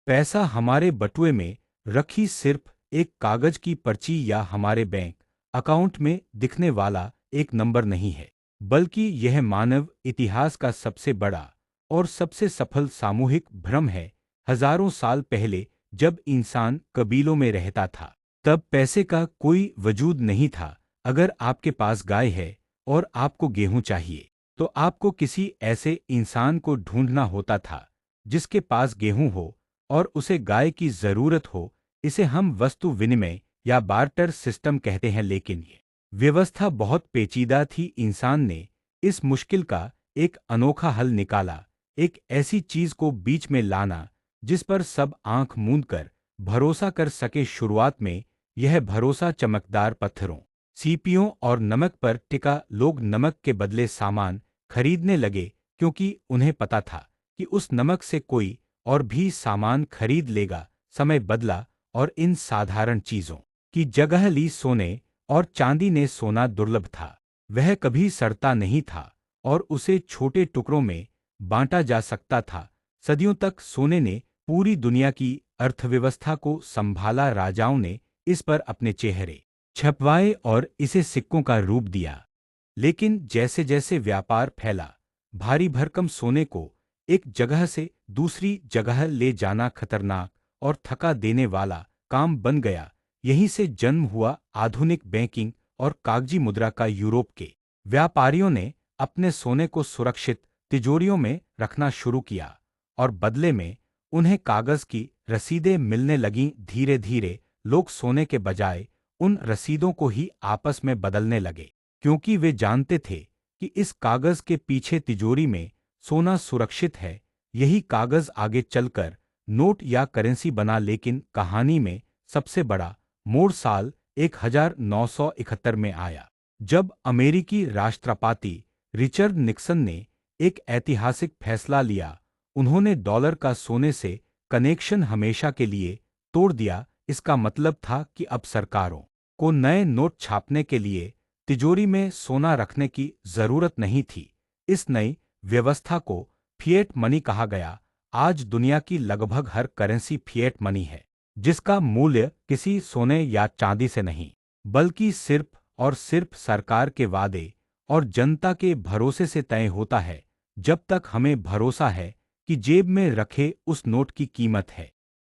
पैसा हमारे बटुए में रखी सिर्फ एक कागज की पर्ची या हमारे बैंक अकाउंट में दिखने वाला एक नंबर नहीं है, बल्कि यह मानव इतिहास का सबसे बड़ा और सबसे सफल सामूहिक भ्रम है। हजारों साल पहले जब इंसान कबीलों में रहता था, तब पैसे का कोई वजूद नहीं था। अगर आपके पास गाय है और आपको गेहूं चाहिए, तो आपको किसी ऐसे इंसान को ढूंढना होता था जिसके पास गेहूं हो और उसे गाय की जरूरत हो। इसे हम वस्तु विनिमय या बार्टर सिस्टम कहते हैं, लेकिन ये व्यवस्था बहुत पेचीदा थी। इंसान ने इस मुश्किल का एक अनोखा हल निकाला, एक ऐसी चीज को बीच में लाना जिस पर सब आंख मूंद कर भरोसा कर सके। शुरुआत में यह भरोसा चमकदार पत्थरों, सीपियों और नमक पर टिका। लोग नमक के बदले सामान खरीदने लगे क्योंकि उन्हें पता था कि उस नमक से कोई और भी सामान खरीद लेगा। समय बदला और इन साधारण चीजों की जगह ली सोने और चांदी ने। सोना दुर्लभ था, वह कभी सड़ता नहीं था और उसे छोटे टुकड़ों में बांटा जा सकता था। सदियों तक सोने ने पूरी दुनिया की अर्थव्यवस्था को संभाला। राजाओं ने इस पर अपने चेहरे छपवाए और इसे सिक्कों का रूप दिया। लेकिन जैसे जैसे व्यापार फैला, भारी भरकम सोने को एक जगह से दूसरी जगह ले जाना खतरनाक और थका देने वाला काम बन गया। यहीं से जन्म हुआ आधुनिक बैंकिंग और कागजी मुद्रा का। यूरोप के व्यापारियों ने अपने सोने को सुरक्षित तिजोरियों में रखना शुरू किया और बदले में उन्हें कागज की रसीदें मिलने लगीं। धीरे धीरे लोग सोने के बजाय उन रसीदों को ही आपस में बदलने लगे, क्योंकि वे जानते थे कि इस कागज के पीछे तिजोरी में सोना सुरक्षित है। यही कागज आगे चलकर नोट या करेंसी बना। लेकिन कहानी में सबसे बड़ा मोड़ साल 1971 में आया, जब अमेरिकी राष्ट्रपति रिचर्ड निक्सन ने एक ऐतिहासिक फैसला लिया। उन्होंने डॉलर का सोने से कनेक्शन हमेशा के लिए तोड़ दिया। इसका मतलब था कि अब सरकारों को नए नोट छापने के लिए तिजोरी में सोना रखने की जरूरत नहीं थी। इस नई व्यवस्था को फिएट मनी कहा गया। आज दुनिया की लगभग हर करेंसी फिएट मनी है, जिसका मूल्य किसी सोने या चांदी से नहीं, बल्कि सिर्फ और सिर्फ सरकार के वादे और जनता के भरोसे से तय होता है। जब तक हमें भरोसा है कि जेब में रखे उस नोट की कीमत है,